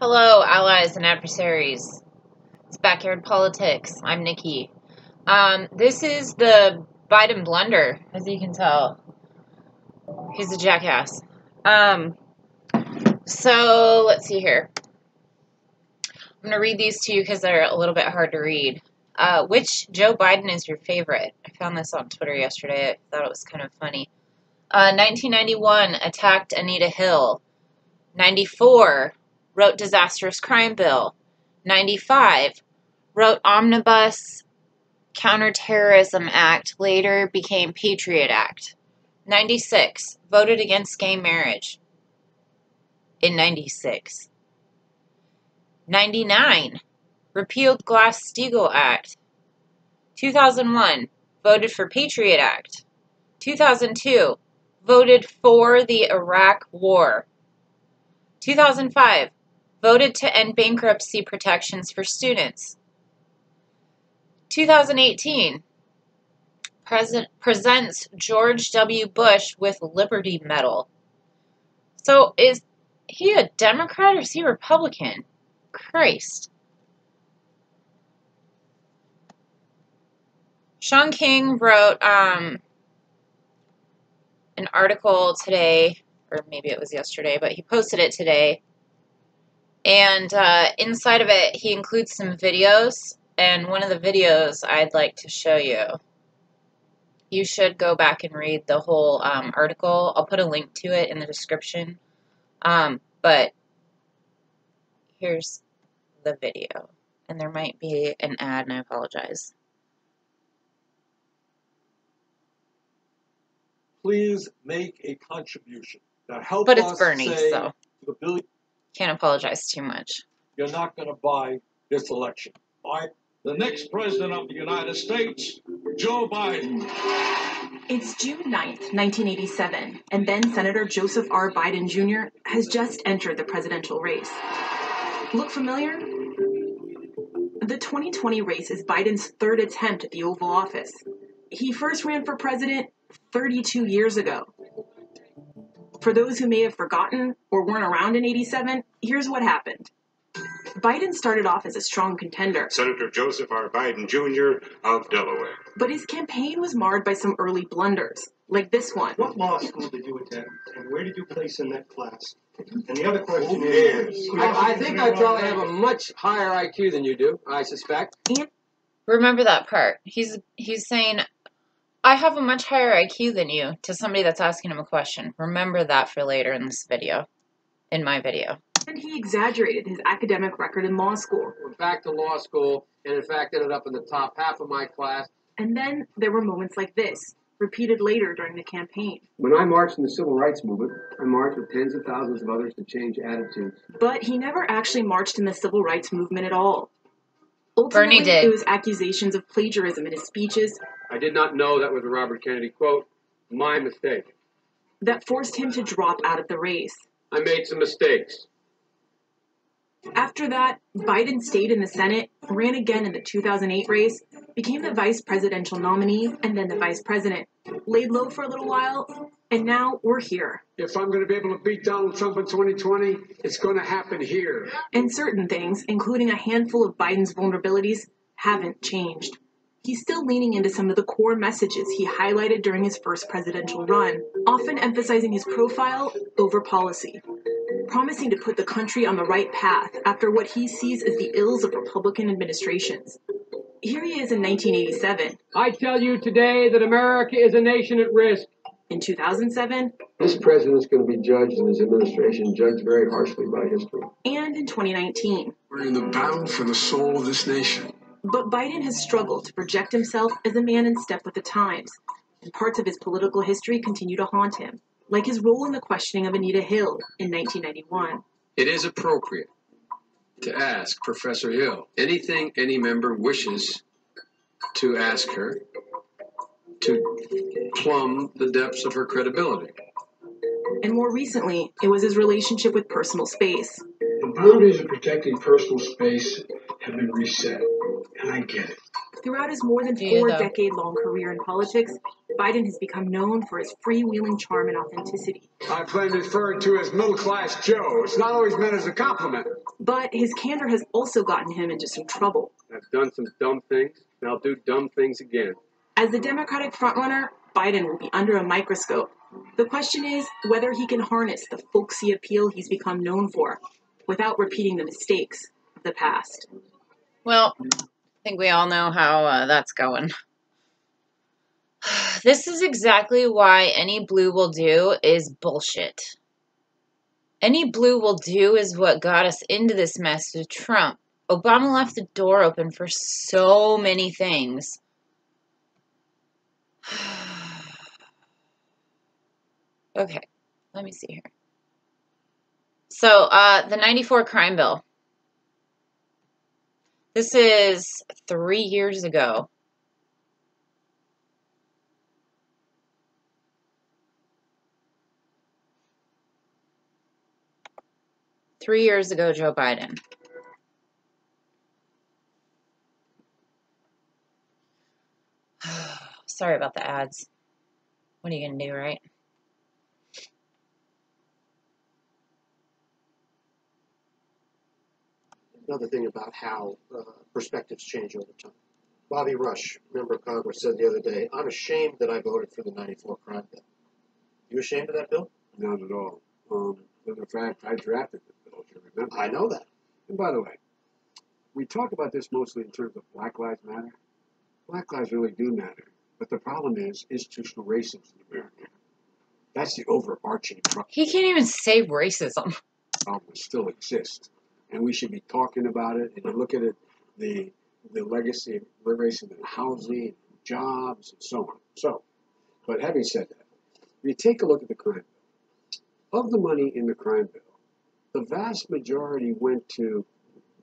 Hello, allies and adversaries. It's Backyard Politics. I'm Nikki. This is the Biden Blunder, as you can tell. He's a jackass. So, let's see here. I'm going to read these to you because they're a little bit hard to read. Which Joe Biden is your favorite? I found this on Twitter yesterday. I thought it was kind of funny. 1991, attacked Anita Hill. 94, wrote Disastrous Crime Bill. 95, wrote Omnibus Counterterrorism Act, later became Patriot Act. 96, voted against gay marriage in 96. 99, repealed Glass-Steagall Act. 2001, voted for Patriot Act. 2002, voted for the Iraq War. 2005, voted to end bankruptcy protections for students. 2018, presents George W. Bush with Liberty Medal. So is he a Democrat or is he Republican? Christ. Sean King wrote an article today, or maybe it was yesterday, but he posted it today. And inside of it, he includes some videos. And one of the videos I'd like to show you. You should go back and read the whole article. I'll put a link to it in the description. But here's the video. And there might be an ad, and I apologize. Please make a contribution. But it's Bernie, so can't apologize too much. You're not going to buy this election. All right? The next president of the United States, Joe Biden. It's June 9th, 1987, and then Senator Joseph R. Biden Jr. has just entered the presidential race. Look familiar? The 2020 race is Biden's third attempt at the Oval Office. He first ran for president 32 years ago. For those who may have forgotten or weren't around in 87, here's what happened. Biden started off as a strong contender. Senator Joseph R. Biden Jr. of Delaware. But his campaign was marred by some early blunders, like this one. What law school did you attend, and where did you place in that class? And the other question is... I think I probably have a much higher IQ than you do, I suspect. And remember that part. He's saying, I have a much higher IQ than you, to somebody that's asking him a question. Remember that for later in this video, in my video. And he exaggerated his academic record in law school. Went back to law school, and in fact ended up in the top half of my class. And then there were moments like this, repeated later during the campaign. When I marched in the civil rights movement, I marched with tens of thousands of others to change attitudes. But he never actually marched in the civil rights movement at all. Ultimately, Bernie did. It was accusations of plagiarism in his speeches. I did not know that was a Robert Kennedy quote. My mistake. That forced him to drop out of the race. I made some mistakes. After that, Biden stayed in the Senate, ran again in the 2008 race, became the vice presidential nominee, and then the vice president. Laid low for a little while, and now we're here. If I'm going to be able to beat Donald Trump in 2020, it's going to happen here. And certain things, including a handful of Biden's vulnerabilities, haven't changed. He's still leaning into some of the core messages he highlighted during his first presidential run, often emphasizing his profile over policy, promising to put the country on the right path after what he sees as the ills of Republican administrations. Here he is in 1987. I tell you today that America is a nation at risk. In 2007. This president's going to be judged and his administration judged very harshly by history. And in 2019. We're in the battle for the soul of this nation. But Biden has struggled to project himself as a man in step with the times, and parts of his political history continue to haunt him, like his role in the questioning of Anita Hill in 1991. It is appropriate to ask Professor Hill anything any member wishes to ask her to plumb the depths of her credibility. And more recently, it was his relationship with personal space. The boundaries of protecting personal space have been reset, and I get it. Throughout his more than Do you, though? 4-decade-long career in politics, Biden has become known for his freewheeling charm and authenticity. I've been referred to as middle-class Joe. It's not always meant as a compliment. But his candor has also gotten him into some trouble. I've done some dumb things, and I'll do dumb things again. As the Democratic frontrunner, Biden will be under a microscope. The question is whether he can harness the folksy appeal he's become known for without repeating the mistakes of the past. Well, I think we all know how that's going. This is exactly why any blue will do is bullshit. Any blue will do is what got us into this mess with Trump. Obama left the door open for so many things. Okay, let me see here. So, the 94 crime bill. This is 3 years ago. Three years ago, Joe Biden. Sorry about the ads. What are you going to do, right? Another thing about how perspectives change over time. Bobby Rush, member of Congress, said the other day, "I'm ashamed that I voted for the 94 crime bill." You ashamed of that bill? Not at all. In fact, I drafted the bill, if you remember. I know that. And by the way, we talk about this mostly in terms of Black Lives Matter. Black lives really do matter. But the problem is institutional racism in America. That's the overarching problem. He can't even say racism. Problem still exists. And we should be talking about it. And you look at it, the legacy of racism in housing, jobs, and so on. So, but having said that, if you take a look at the crime bill, of the money in the crime bill, the vast majority went to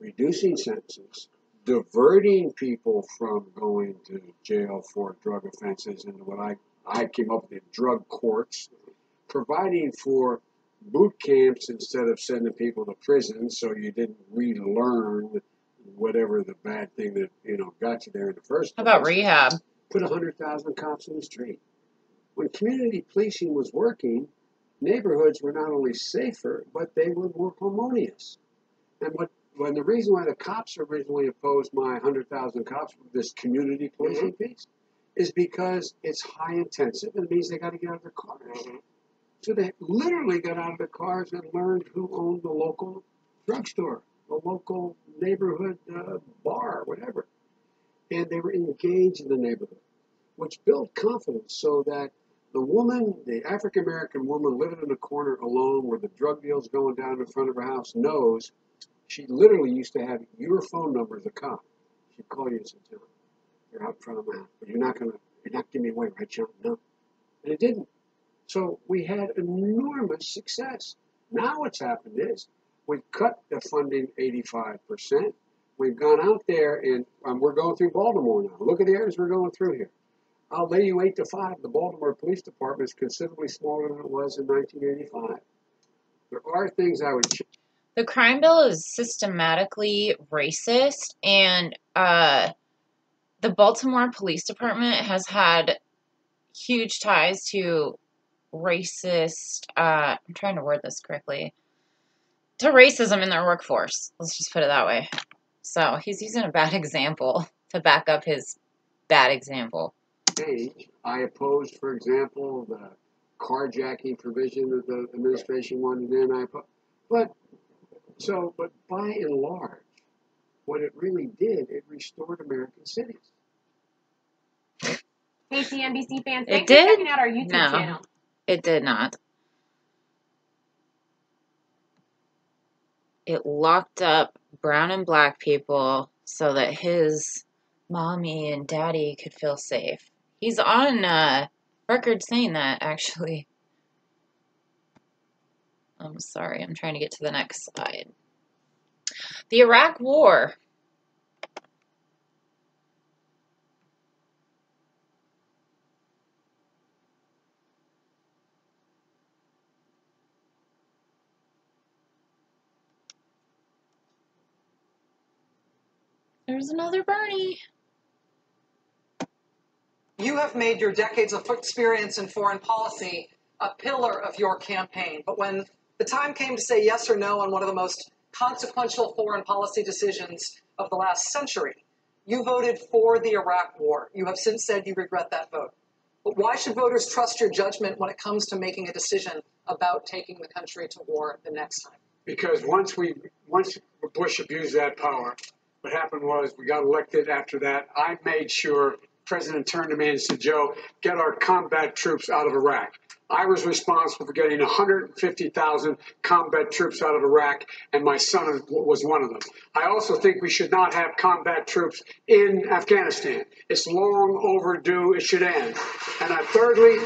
reducing sentences, diverting people from going to jail for drug offenses into what I came up with, drug courts, providing for boot camps instead of sending people to prison so you didn't relearn whatever the bad thing that got you there in the first place. How about rehab? Put 100,000 cops on the street. When community policing was working, neighborhoods were not only safer, but they were more harmonious. And when the reason why the cops originally opposed my 100,000 cops with this community policing piece is because it's high intensive. It means they got to get out of their cars. So they literally got out of their cars and learned who owned the local drugstore, the local neighborhood bar, whatever. And they were engaged in the neighborhood, which built confidence so that the woman, the African-American woman living in a corner alone where the drug deal's going down in front of her house knows she literally used to have your phone number as a cop. She'd call you and say, "John, you're out in front of my house, but you're not giving me away, right, John?" No. And it didn't. So we had enormous success. Now what's happened is we've cut the funding 85%. We've gone out there and we're going through Baltimore now. Look at the areas we're going through here. I'll lay you 8-5. The Baltimore Police Department is considerably smaller than it was in 1985. There are things I would change. The crime bill is systematically racist, and the Baltimore Police Department has had huge ties to racist, I'm trying to word this correctly, to racism in their workforce. Let's just put it that way. So he's using a bad example to back up his bad example. I opposed, for example, the carjacking provision that the administration wanted in. But by and large, what it really did, it restored American cities. Hey, CNBC fans, It thanks did? for checking out our YouTube No, channel. it did not. It locked up brown and black people so that his mommy and daddy could feel safe. He's on record saying that, actually. I'm sorry, I'm trying to get to the next slide. The Iraq War. There's another Bernie. You have made your decades of experience in foreign policy a pillar of your campaign. But when the time came to say yes or no on one of the most consequential foreign policy decisions of the last century, you voted for the Iraq War. You have since said you regret that vote. But why should voters trust your judgment when it comes to making a decision about taking the country to war the next time? Because once Bush abused that power, what happened was we got elected after that. I made sure the president turned to me and said, Joe, get our combat troops out of Iraq. I was responsible for getting 150,000 combat troops out of Iraq, and my son was one of them. I also think we should not have combat troops in Afghanistan. It's long overdue. It should end. And thirdly,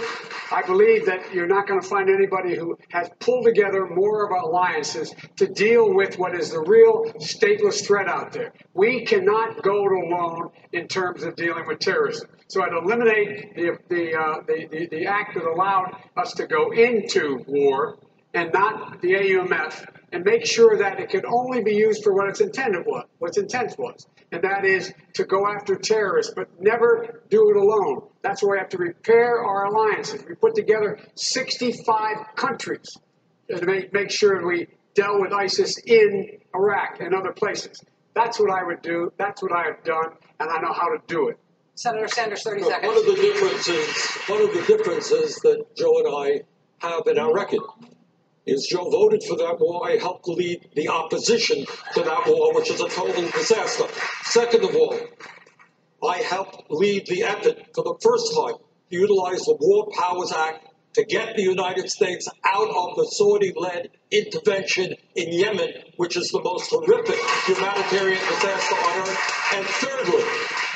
I believe that you're not going to find anybody who has pulled together more of alliances to deal with what is the real stateless threat out there. We cannot go it alone in terms of dealing with terrorism. So I'd eliminate the act that allowed us to go into war and not the AUMF, and make sure that it could only be used for what its intent was, and that is to go after terrorists, but never do it alone. That's why we have to repair our alliances. We put together 65 countries to make sure we dealt with ISIS in Iraq and other places. That's what I would do. That's what I have done, and I know how to do it. Senator Sanders, 30 Look, seconds. one of the differences that Joe and I have in our record is Joe voted for that war. I helped lead the opposition to that war, which is a total disaster. Second of all, I helped lead the effort for the first time to utilize the War Powers Act to get the United States out of the Saudi-led intervention in Yemen, which is the most horrific humanitarian disaster on earth. And thirdly,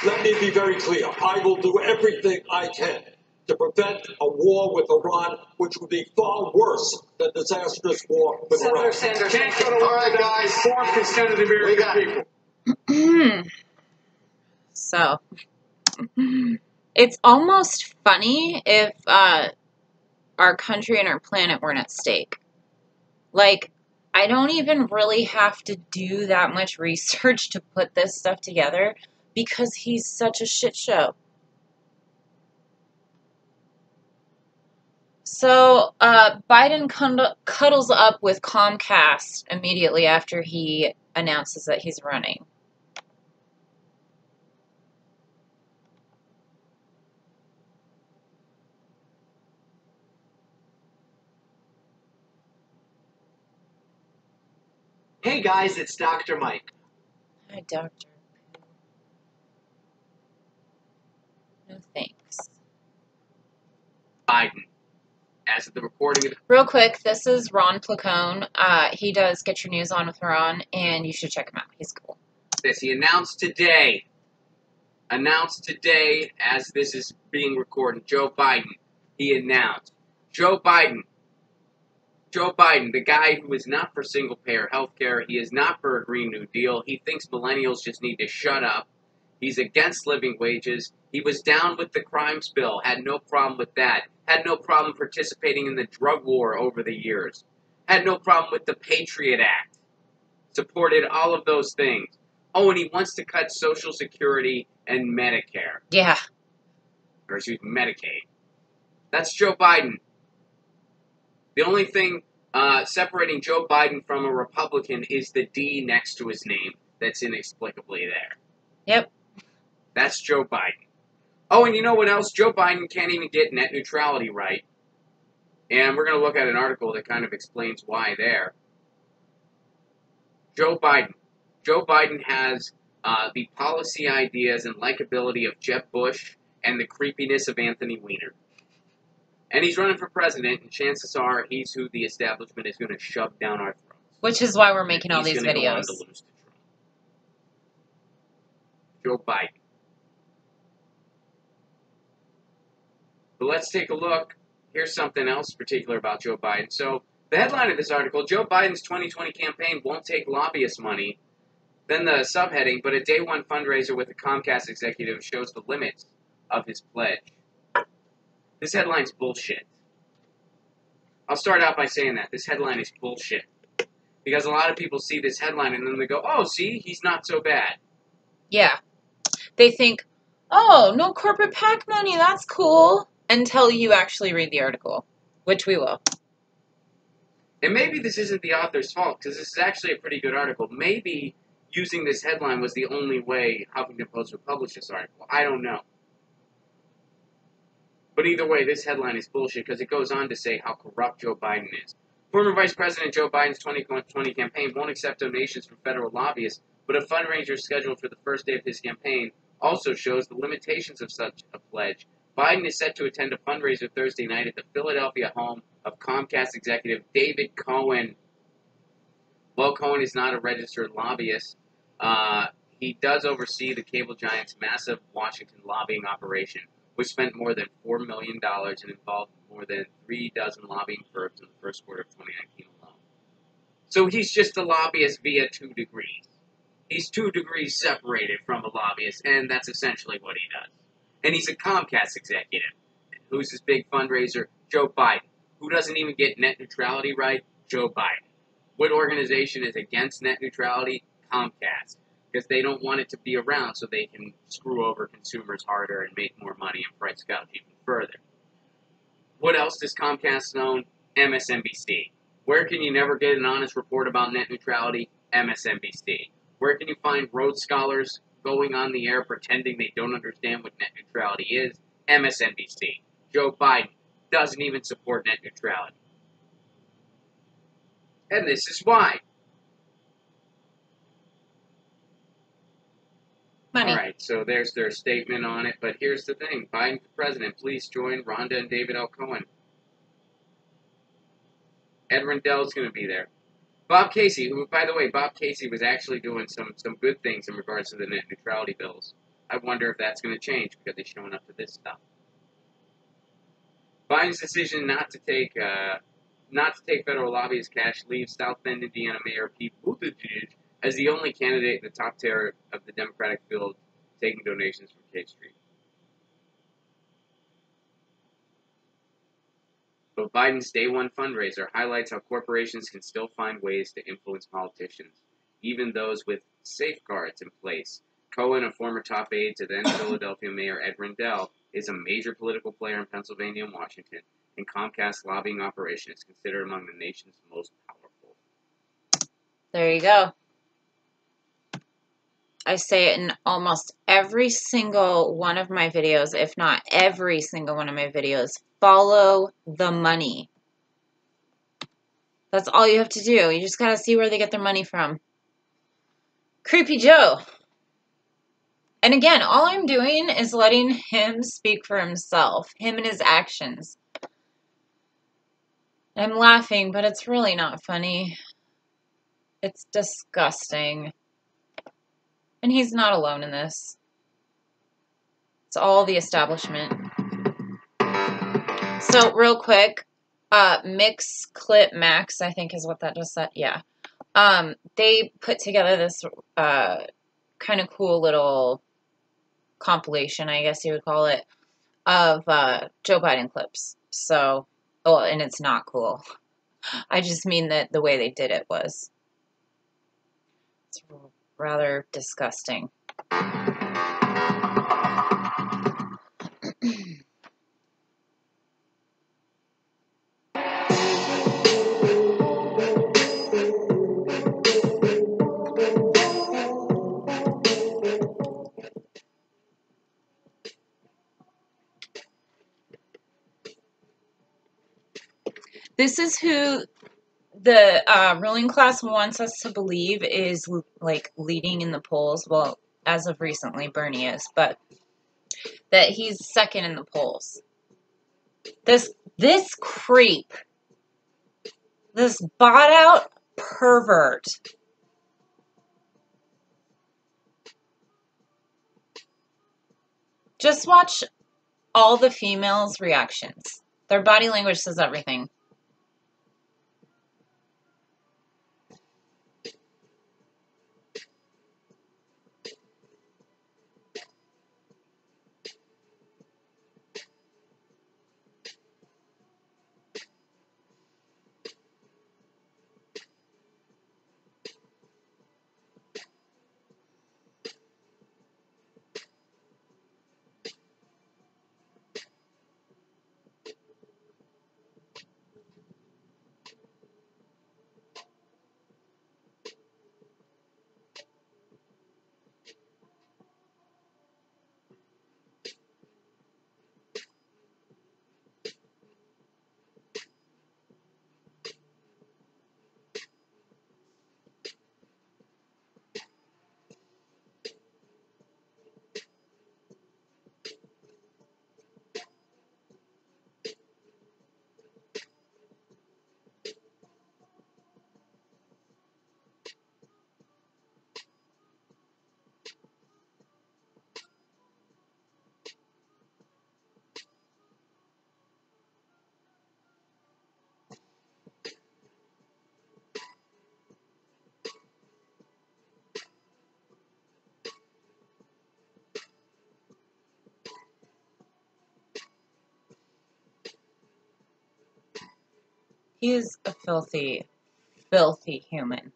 let me be very clear. I will do everything I can to prevent a war with Iran, which would be far worse than disastrous war with Senator Iraq. Sanders, Can't go to war without informed consent of the American people. So, it's almost funny if our country and our planet weren't at stake. Like, I don't even really have to do that much research to put this stuff together because he's such a shit show. So, Biden cuddles up with Comcast immediately after he announces that he's running. Hey guys, it's Dr. Mike. Hi, Doctor. No thanks. Biden. As of the recording of Real quick, this is Ron Placone. He does Get Your News On with Ron, and you should check him out. He's cool. this, he announced today, as this is being recorded, Joe Biden, he announced, Joe Biden, the guy who is not for single-payer health care, he is not for a Green New Deal, he thinks millennials just need to shut up, he's against living wages, he was down with the crimes bill, had no problem with that, had no problem participating in the drug war over the years, had no problem with the Patriot Act, supported all of those things. Oh, and he wants to cut Social Security and Medicare. Yeah. Or excuse me, Medicaid. That's Joe Biden. The only thing separating Joe Biden from a Republican is the D next to his name that's inexplicably there. Yep. That's Joe Biden. Oh, and you know what else? Joe Biden can't even get net neutrality right. And we're going to look at an article that kind of explains why there. Joe Biden has the policy ideas and likability of Jeb Bush and the creepiness of Anthony Weiner. And he's running for president, and chances are he's who the establishment is going to shove down our throats. Which is why we're making all these He's going to go on videos. to lose to Trump. Joe Biden. But let's take a look. Here's something else particular about Joe Biden. So, the headline of this article, Joe Biden's 2020 campaign won't take lobbyist money. Then the subheading, but a day one fundraiser with a Comcast executive shows the limits of his pledge. This headline's bullshit. I'll start out by saying that. This headline is bullshit. Because a lot of people see this headline and then they go, oh, see, he's not so bad. Yeah. They think, Oh, no corporate PAC money. That's cool. Until you actually read the article, which we will. And maybe this isn't the author's fault, because this is actually a pretty good article. Maybe using this headline was the only way Huffington Post would publish this article. I don't know. But either way, this headline is bullshit, because it goes on to say how corrupt Joe Biden is. Former Vice President Joe Biden's 2020 campaign won't accept donations from federal lobbyists, but a fundraiser scheduled for the first day of his campaign also shows the limitations of such a pledge. Biden is set to attend a fundraiser Thursday night at the Philadelphia home of Comcast executive David Cohen. While Cohen is not a registered lobbyist, he does oversee the cable giant's massive Washington lobbying operation, which spent more than $4 million and involved more than 3 dozen lobbying firms in the first quarter of 2019 alone. So he's just a lobbyist via 2 degrees. He's 2 degrees separated from a lobbyist, and that's essentially what he does. And he's a Comcast executive. Who's his big fundraiser? Joe Biden. Who doesn't even get net neutrality right? Joe Biden. What organization is against net neutrality? Comcast. Because they don't want it to be around so they can screw over consumers harder and make more money and price gouge even further. What else does Comcast own? MSNBC. Where can you never get an honest report about net neutrality? MSNBC. Where can you find Rhodes Scholars going on the air pretending they don't understand what net neutrality is? MSNBC. Joe Biden doesn't even support net neutrality. And this is why. Money. All right, so there's their statement on it. But here's the thing. Biden for president. Please join Rhonda and David L. Cohen. Ed Rendell's going to be there. Bob Casey, who, by the way, Bob Casey was actually doing some good things in regards to the net neutrality bills. I wonder if that's going to change because he's showing up to this stuff. Biden's decision not to take federal lobbyist cash leaves South Bend, Indiana Mayor Pete Buttigieg as the only candidate in the top tier of the Democratic field taking donations from K Street. But Biden's Day One fundraiser highlights how corporations can still find ways to influence politicians, even those with safeguards in place. Cohen, a former top aide to then Philadelphia Mayor Ed Rendell, is a major political player in Pennsylvania and Washington, and Comcast's lobbying operation is considered among the nation's most powerful. There you go. I say it in almost every single one of my videos, if not every single one of my videos. Follow the money. That's all you have to do. You just got to see where they get their money from. Creepy Joe. And again, all I'm doing is letting him speak for himself, him and his actions. I'm laughing, but it's really not funny. It's disgusting. And he's not alone in this. It's all the establishment. So, real quick, Mix Clip Max, I think is what that just said. Yeah. They put together this kind of cool little compilation, I guess you would call it, of Joe Biden clips. So, oh, and it's not cool. I just mean that the way they did it was. It's rather disgusting. This is who the ruling class wants us to believe is like leading in the polls. Well, as of recently, Bernie is, but that he's second in the polls. This creep, this bought out pervert. Just watch all the females' reactions. Their body language says everything. He is a filthy, filthy human.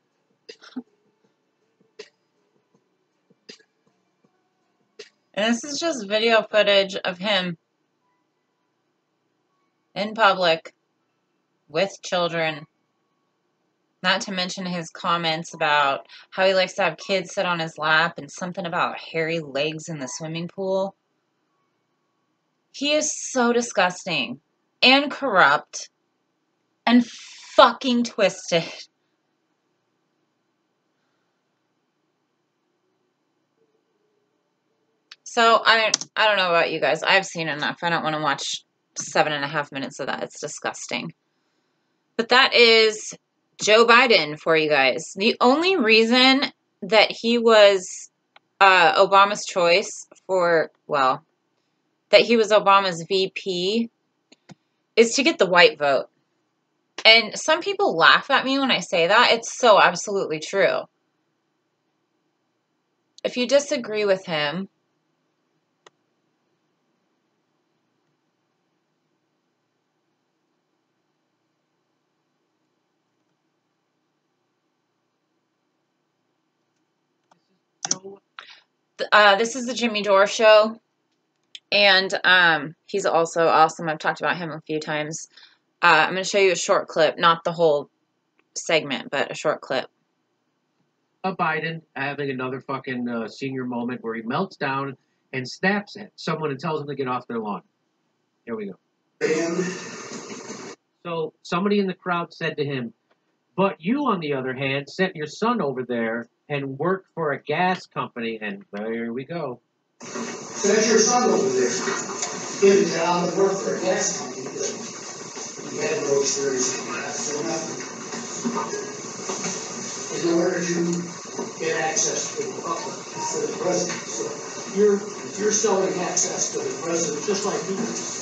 And this is just video footage of him in public with children. Not to mention his comments about how he likes to have kids sit on his lap and something about hairy legs in the swimming pool. He is so disgusting and corrupt and fucking twisted. So I don't know about you guys. I've seen enough. I don't want to watch 7.5 minutes of that. It's disgusting. But that is Joe Biden for you guys. The only reason that he was Obama's choice for, well, that he was Obama's VP is to get the white vote. And some people laugh at me when I say that. It's so absolutely true. If you disagree with him, this is the Jimmy Dore Show. And he's also awesome. I've talked about him a few times. I'm going to show you a short clip, not the whole segment, but a short clip. Biden having another fucking senior moment where he melts down and snaps at someone and tells them to get off their lawn. Here we go. So somebody in the crowd said to him, "But you, on the other hand, sent your son over there and worked for a gas company," and there we go. Sent your son over there, get a job and work for a gas company that you had no experience in gas or nothing. In order to get access to the public for the president. So you're selling access to the president just like he is.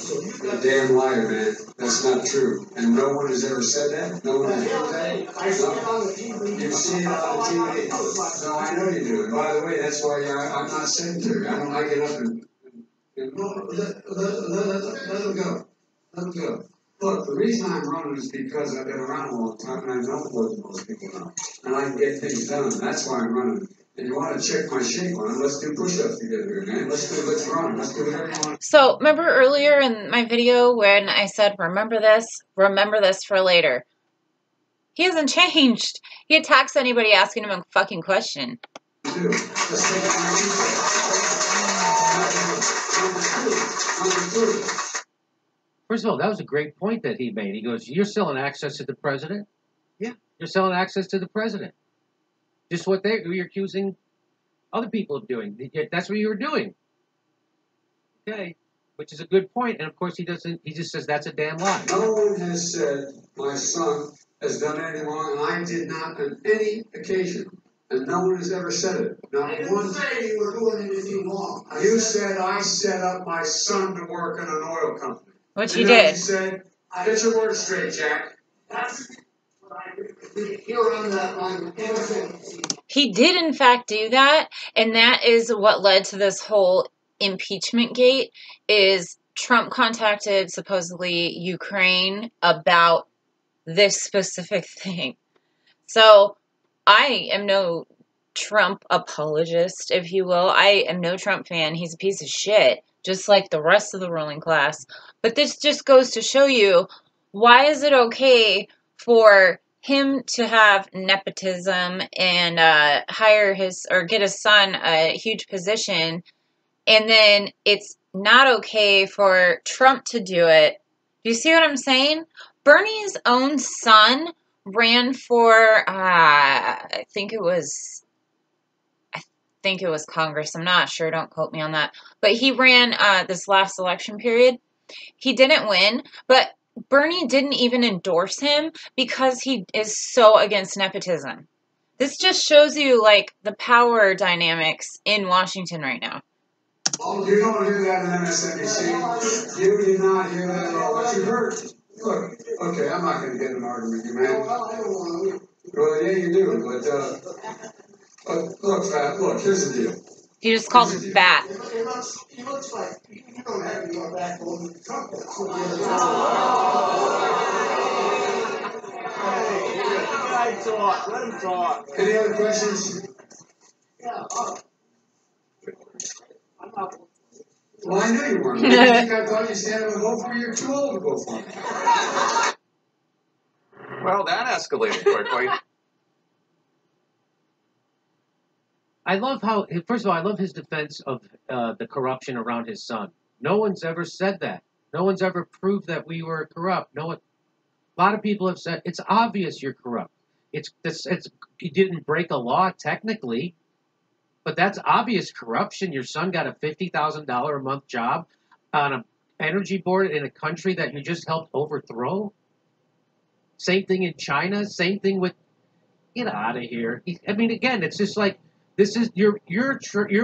So You're a damn liar, man. That's not true. And no one has ever said that. No one has ever said that. I see it on the TV. You see it on the TV. No, I know you do. And by the way, that's why I'm not sedentary. I don't like it up and No, let him go. Let him go. Look, the reason I'm running is because I've been around a long time and I know more than most people know. And I can get things done. That's why I'm running. And you want to check my shape on it, let's do push-ups together, man. Let's run. Let's do whatever you want. So, remember earlier in my video when I said, remember this for later? He hasn't changed. He attacks anybody asking him a fucking question. First of all, that was a great point that he made. He goes, "You're selling access to the president?" Yeah, you're selling access to the president. Just what you're accusing other people of doing. That's what you were doing. Okay, which is a good point. And of course, he doesn't. He just says that's a damn lie. No one has said my son has done anything wrong, and I did not on any occasion. And no one has ever said it. Not I didn't say you were doing anything wrong. You said I set up my son to work in an oil company. Which he did. You said, get your words straight, Jack. That's what I did here on MSNBC. He did, in fact, do that. And that is what led to this whole impeachment gate, is Trump contacted, supposedly, Ukraine about this specific thing. So I am no Trump apologist, if you will. I am no Trump fan. He's a piece of shit, just like the rest of the ruling class. But this just goes to show you, why is it okay for him to have nepotism and hire his, or get his son a huge position, and then it's not okay for Trump to do it? Do you see what I'm saying? Bernie's own son ran for, I think it was Congress. I'm not sure. Don't quote me on that. But he ran this last election period. He didn't win, but Bernie didn't even endorse him because he is so against nepotism. This just shows you, like, the power dynamics in Washington right now. Oh, you don't hear that in MSNBC. You did not hear that at all. What you heard? Look, okay, I'm not going to get in an argument with you, man. Well, yeah, you do, but look, Fat, look, here's the deal. He just called him fat. He looks like you don't have any more backbone than Trump. Let him talk. Any other questions? Well, I knew you weren't. You think I thought you stand up and vote for me? You're too old to vote for me. Well, that escalated quickly. I love how, first of all, I love his defense of the corruption around his son. No one's ever said that. No one's ever proved that we were corrupt. No one. A lot of people have said it's obvious you're corrupt. It's you didn't break a law technically, but that's obvious corruption. Your son got a $50,000 a month job on an energy board in a country that you just helped overthrow. Same thing in China. Same thing with. Get out of here. I mean, again, it's just like. This is you're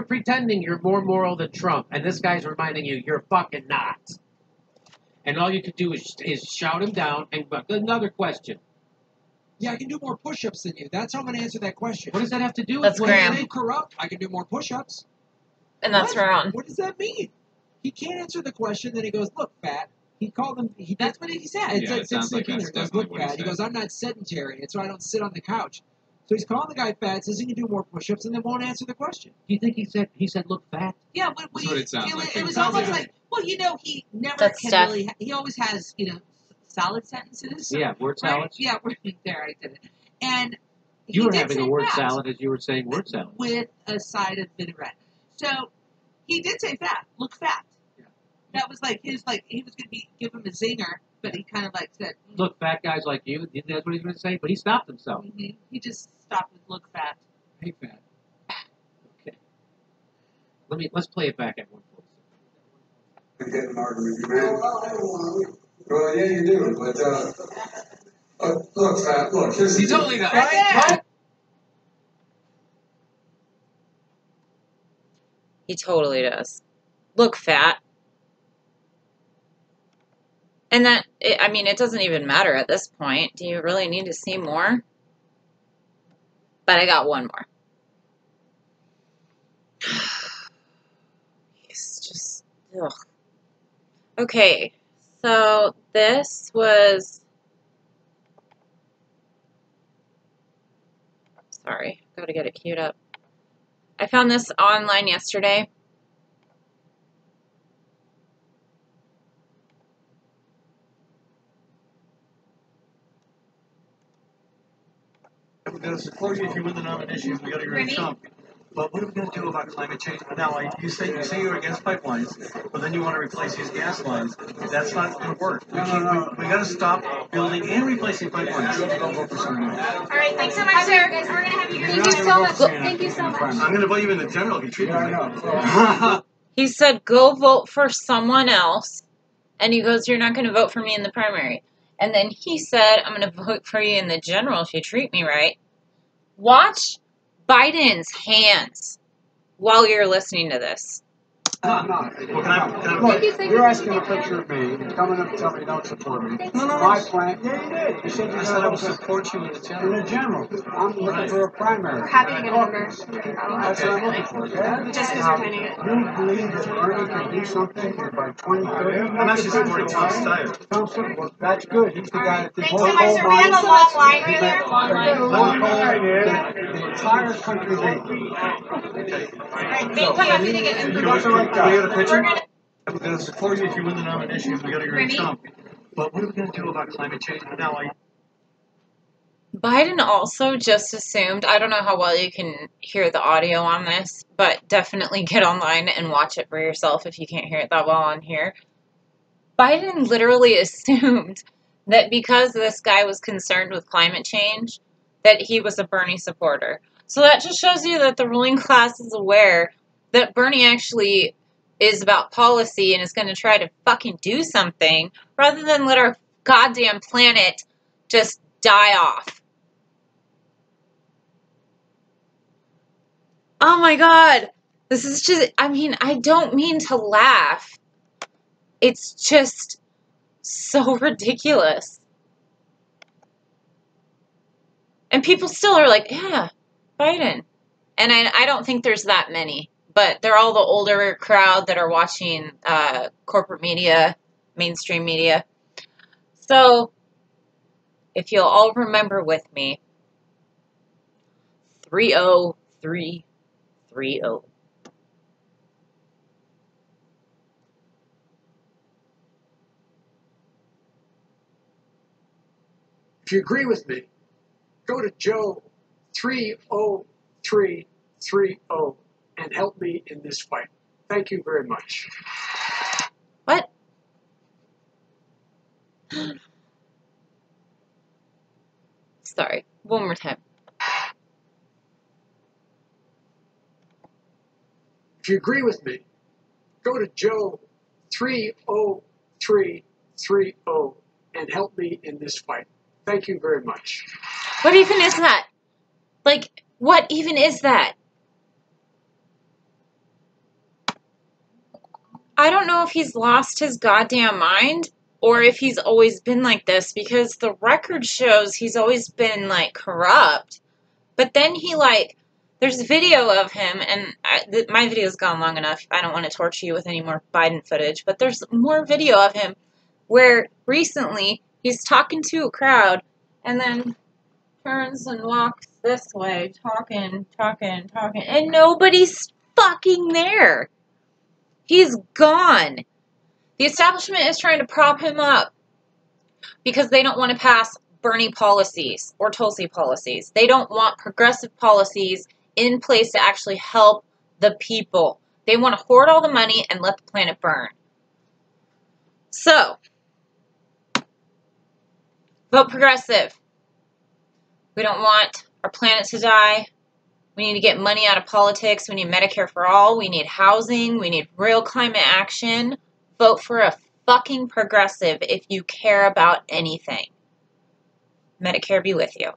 pretending you're more moral than Trump, and this guy's reminding you you're fucking not. And all you can do is shout him down. And another question. Yeah, I can do more push-ups than you. That's how I'm going to answer that question. What does that have to do with? That's when Graham. you say corrupt, I can do more push-ups. And that's Ron. What does that mean? He can't answer the question. Then he goes, "Look, fat." He called him. That's what he said. It sounds like that's definitely what he said. He goes, "I'm not sedentary, and so I don't sit on the couch." So he's calling the guy fat, says he can do more push-ups, and then won't answer the question. Do you think he said look fat? Yeah, that's what it sounds like. It was almost like, well, he never That's can Steph. really. He always has, solid sentences. Yeah, word Right? salad. Yeah, there I did it. And You were did having say a word fat salad as you were saying word salad. with a side of vinaigrette. So he did say fat. Look fat. Yeah. That was like he was going to give him a zinger, but he kind of said, Look, fat guys like you. That's what he was going to say, but he stopped himself. He just stopped with look fat. Hey, fat. Okay. Let's play it back at 1:40. Get an argument, you man. Well, yeah, you do, but look, fat. Look, here's He the totally does. Right? He totally does. Look fat. And it doesn't even matter at this point. Do you really need to see more? But I got one more. It's just, ugh. Okay, so this was, sorry, gotta get it queued up. I found this online yesterday. We're going to support you if you win the nomination. We got to agree with Trump. But what are we going to do about climate change? Now, you say you're against pipelines, but then you want to replace these gas lines. That's not going to work. We got to stop building and replacing pipelines. Don't vote for someone else. All right, thanks so much, sir. We're going to have you. Thank you so much. Thank you so much. I'm going to vote you in the general if you treat me right. He said, go vote for someone else. And he goes, you're not going to vote for me in the primary. And then he said, I'm going to vote for you in the general if you treat me right. Watch Biden's hands while you're listening to this. Look, you're asking a picture of me, and coming up and telling me you don't support me. My plan, yeah, you did. You said I would support you in the general. I'm looking for a primary. We're happy to get a number. That's what I'm looking for, okay? Just as we're finding it. You believe that Bernie can do something by 2030? I'm actually supporting Tom Steyer. Tom Steyer, well, that's good. He's the guy that did Thanks so much, sir. We have a long line right here. The entire country. All right, thank you. Happy to get information. Can we get a picture? We're going to support you if you win the nomination. We got to agree with Trump. But what are we going to do about climate change? Now, Biden also just assumed, I don't know how well you can hear the audio on this, but definitely get online and watch it for yourself if you can't hear it that well on here. Biden literally assumed that because this guy was concerned with climate change, that he was a Bernie supporter. So that just shows you that the ruling class is aware that Bernie actually is about policy and is going to try to fucking do something rather than let our goddamn planet just die off. Oh my God. This is just, I don't mean to laugh. It's just so ridiculous. And people still are like, yeah, Biden. And I don't think there's that many. But they're all the older crowd that are watching corporate media, mainstream media. So if you'll all remember with me, 30330. If you agree with me, go to Joe 30330 and help me in this fight. Thank you very much. What? Sorry. One more time. If you agree with me, go to Joe 30330 and help me in this fight. Thank you very much. What even is that? Like, what even is that? I don't know if he's lost his goddamn mind or if he's always been like this, because the record shows he's always been, like, corrupt. But then he, like, there's video of him, and my video's gone long enough. I don't want to torture you with any more Biden footage, but there's more video of him where recently he's talking to a crowd and then turns and walks this way, talking, and nobody's fucking there. He's gone. The establishment is trying to prop him up because they don't want to pass Bernie policies or Tulsi policies. They don't want progressive policies in place to actually help the people. They want to hoard all the money and let the planet burn. So, vote progressive. We don't want our planet to die. We need to get money out of politics. We need Medicare for all. We need housing. We need real climate action. Vote for a fucking progressive if you care about anything. Medicare be with you.